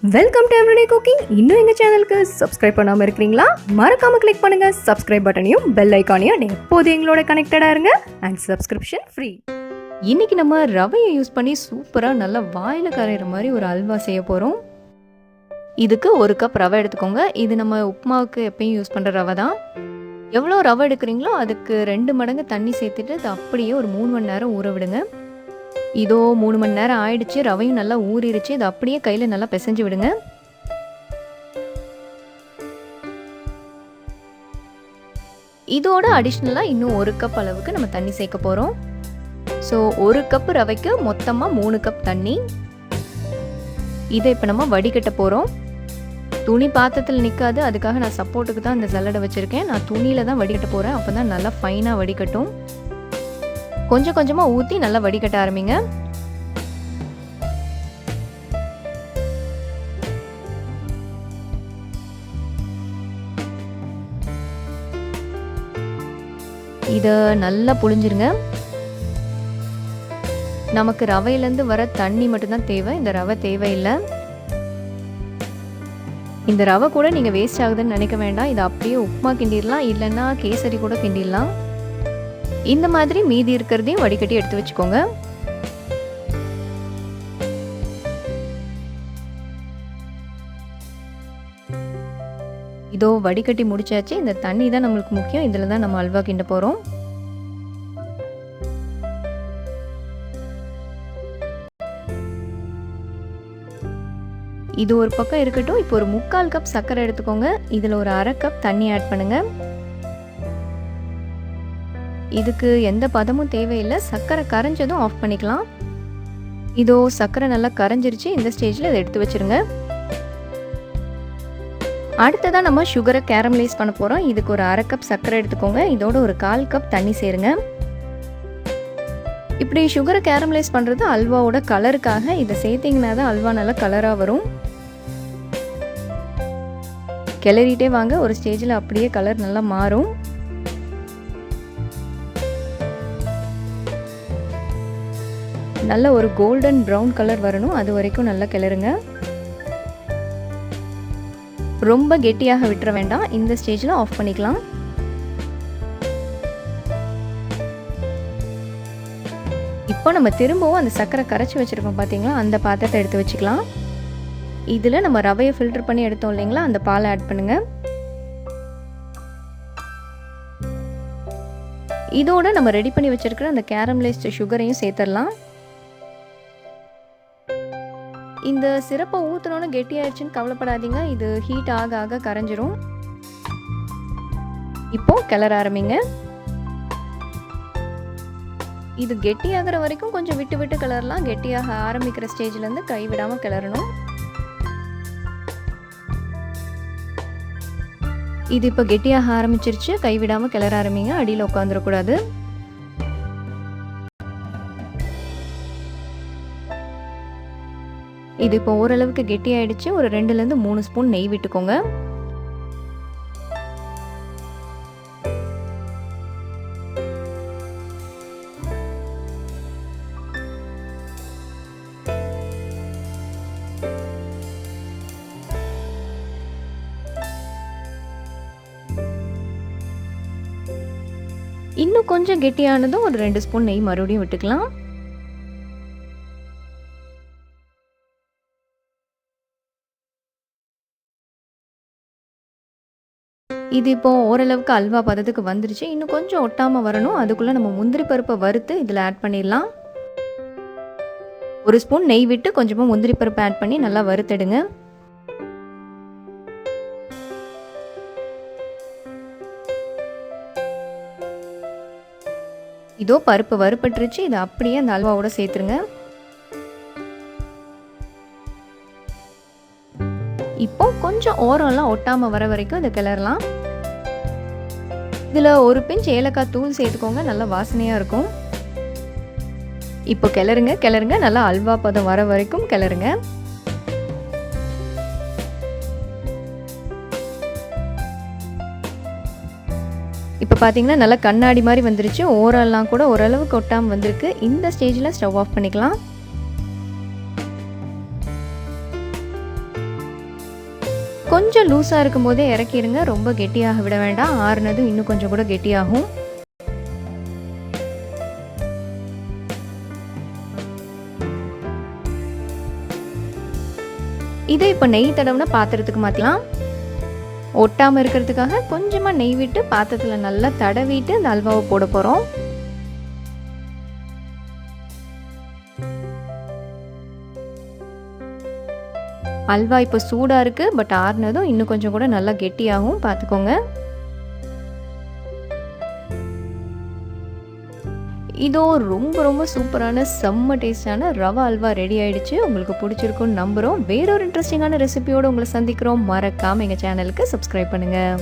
Welcome to everyday cooking. இன்னும் எங்கள் சேனலுக்கு சப்ஸ்கிரைப் பண்ணாமல் இருக்கிறீங்களா? மறக்காமல் கிளிக் பண்ணுங்கள் சப்ஸ்கிரைப் பட்டனையும் பெல் ஐக்கானையும். எப்போது எங்களோட கனெக்டடாக இருங்க அண்ட் சப்ஸ்கிரிப்ஷன் ஃப்ரீ. இன்றைக்கி நம்ம ரவையை யூஸ் பண்ணி சூப்பராக நல்லா வாயில் கரையிற மாதிரி ஒரு அல்வா செய்ய போகிறோம். இதுக்கு 1 கப் ரவை எடுத்துக்கோங்க. இது நம்ம உப்புமாவுக்கு எப்பயும் யூஸ் பண்ணுற ரவை தான். எவ்வளோ ரவை எடுக்கிறீங்களோ அதுக்கு 2 மடங்கு தண்ணி சேர்த்துட்டு அது அப்படியே ஒரு 3 மணி நேரம் ஊற விடுங்க. இதோ 3 மணி நேரம் ஆயிடுச்சு. ரவையும் நல்லா ஊறிடுச்சு. இது அப்படியே கையில் நல்லா பிசைஞ்சு விடுங்க. இதோட அடிஷ்னலாக இன்னும் 1 கப் அளவுக்கு நம்ம தண்ணி சேர்க்க போகிறோம். ஸோ 1 கப் ரவைக்கு மொத்தமாக 3 கப் தண்ணி. இதை இப்போ நம்ம வடிகட்ட போகிறோம். துணி பாத்திரத்தில் நிற்காது, அதுக்காக நான் சப்போர்ட்டுக்கு தான் இந்த சல்லடை வச்சுருக்கேன். நான் துணியில் தான் வடிகட்ட போகிறேன். அப்போ தான் நல்லா ஃபைனாக வடிகட்டும். கொஞ்சம் கொஞ்சமாக ஊற்றி நல்லா வடிகட்ட ஆரம்பிங்க. இதை நல்லா புழிஞ்சிருங்க. நமக்கு ரவையிலேருந்து வர தண்ணி மட்டும்தான் தேவை, இந்த ரவை தேவையில்லை. இந்த ரவை கூட நீங்கள் வேஸ்ட் ஆகுதுன்னு நினைக்க வேண்டாம். இதை அப்படியே உப்புமா கிண்டிடலாம், இல்லைன்னா கேசரி கூட கிண்டிடலாம். இந்த மாதிரி மீதி இருக்கிறதையும் வடிகட்டி எடுத்து வச்சுக்கோங்க. இதோ வடிகட்டி முடிச்சாச்சு. இந்த தண்ணி தான் நம்மளுக்கு முக்கியம். இதில் தான் நம்ம அல்வா கிண்ட போகிறோம். இது ஒரு பக்கம் இருக்கட்டும். இப்போ ஒரு 3/4 கப் சர்க்கரை எடுத்துக்கோங்க. இதில் ஒரு 1/2 கப் தண்ணி ஆட் பண்ணுங்க. இதுக்கு எந்த பதமும் தேவையில்லை. சர்க்கரை கரைஞ்சதும் ஆஃப் பண்ணிக்கலாம். இதோ சர்க்கரை நல்லா கரைஞ்சிருச்சு. இந்த ஸ்டேஜில் இதை எடுத்து வச்சுருங்க. அடுத்ததான் நம்ம சுகரை கேரமலைஸ் பண்ண போகிறோம். இதுக்கு ஒரு 1/2 கப் சர்க்கரை எடுத்துக்கோங்க. இதோட ஒரு 1/4 கப் தண்ணி சேருங்க. இப்படி சுகரை கேரமலைஸ் பண்ணுறது அல்வாவோட கலருக்காக. இதை சேர்த்திங்கன்னா தான் அல்வா நல்லா கலராக வரும். கிளறிட்டே வாங்க. ஒரு ஸ்டேஜில் அப்படியே கலர் நல்லா மாறும். நல்ல ஒரு கோல்டன் ப்ரௌன் கலர் வரணும். அது வரைக்கும் நல்லா கிளறுங்க. ரொம்ப கெட்டியாக விட்டுற வேண்டாம். இந்த ஸ்டேஜில் ஆஃப் பண்ணிக்கலாம். இப்போ நம்ம திரும்பவும் அந்த சர்க்கரை கரைச்சி வச்சுருக்கோம் பார்த்தீங்களா, அந்த பாத்திரத்தை எடுத்து வச்சுக்கலாம். இதில் நம்ம ரவையை ஃபில்டர் பண்ணி எடுத்தோம் இல்லைங்களா, அந்த பாலை ஆட் பண்ணுங்க. இதோட நம்ம ரெடி பண்ணி வச்சிருக்கிற அந்த கேரமலைஸ்டு சுகரையும் சேர்த்துடலாம். இந்த சிரப்பை ஊற்றணுன்னு கெட்டியாயிடுச்சுன்னு கவலைப்படாதீங்க. இது ஹீட் ஆக ஆக கரைஞ்சிரும். இப்போ கிளற ஆரம்பிங்க. இது கெட்டியாகிற வரைக்கும் கொஞ்சம் விட்டு விட்டு கிளறலாம். கெட்டியாக ஆரம்பிக்கிற ஸ்டேஜ்லேருந்து கைவிடாமல் கிளறணும். இது இப்போ கெட்டியாக ஆரம்பிச்சிருச்சு. கைவிடாமல் கிளற ஆரம்பிங்க. அடியில் உட்காந்துடக்கூடாது. இது இப்போ ஓரளவுக்கு கெட்டியாயிடுச்சு. ஒரு 2லேருந்து 3 ஸ்பூன் நெய் விட்டுக்கோங்க. இன்னும் கொஞ்சம் கெட்டியானதும் ஒரு 2 ஸ்பூன் நெய் மறுபடியும் விட்டுக்கலாம். இது இப்போ ஓரளவுக்கு அல்வா பதத்துக்கு வந்துருச்சு. இன்னும் கொஞ்சம் ஒட்டாமல் வரணும். அதுக்குள்ளே நம்ம முந்திரி பருப்பை வறுத்து இதில் ஆட் பண்ணிடலாம். 1 ஸ்பூன் நெய் விட்டு கொஞ்சமாக முந்திரி பருப்பை ஆட் பண்ணி நல்லா வறுத்தெடுங்க. இதோ பருப்பு வறுப்பட்டுருச்சு. இதை அப்படியே அந்த அல்வாவோட சேர்த்துருங்க. இப்போ கொஞ்சம் ஓரம்லாம் ஒட்டாமல் வர வரைக்கும் இதை கிளறலாம். இதில் ஒரு பிஞ்ச் ஏலக்காய் தூள் சேர்த்துக்கோங்க. நல்லா வாசனையாக இருக்கும். இப்போ கிளறுங்க கிளறுங்க. நல்லா அல்வா பதம் வர வரைக்கும் கிளறுங்க. இப்போ பார்த்தீங்கன்னா நல்லா கண்ணாடி மாதிரி வந்துருச்சு. ஓரெல்லாம் கூட ஓரளவுக்கு ஒட்டாமல் வந்திருக்கு. இந்த ஸ்டேஜில் ஸ்டவ் ஆஃப் பண்ணிக்கலாம். கொஞ்சம் லூஸாக இருக்கும் போதே இறக்கிடுங்க, ரொம்ப கெட்டியாக விட வேண்டாம். ஆறுனதும் இன்னும் கொஞ்சம் கூட கெட்டியாகும். இதை இப்போ நெய் தடவுன பாத்திரத்துக்கு மாற்றலாம். ஒட்டாமல் இருக்கிறதுக்காக கொஞ்சமாக நெய் விட்டு பாத்திரத்தில் நல்லா தடவிட்டு இந்த அல்வாவை போட போகிறோம். அல்வா இப்போ சூடாக இருக்குது, பட் ஆறுனதும் இன்னும் கொஞ்சம் கூட நல்லா கெட்டியாகும், பார்த்துக்கோங்க. இதோ ரொம்ப ரொம்ப சூப்பரான செம்ம டேஸ்டான ரவா அல்வா ரெடி ஆயிடுச்சு. உங்களுக்கு பிடிச்சிருக்குன்னு நம்புகிறோம். வேறொரு இன்ட்ரெஸ்டிங்கான ரெசிபியோடு உங்களை சந்திக்கிறோம். மறக்காமல் எங்கள் சேனலுக்கு சப்ஸ்கிரைப் பண்ணுங்கள்.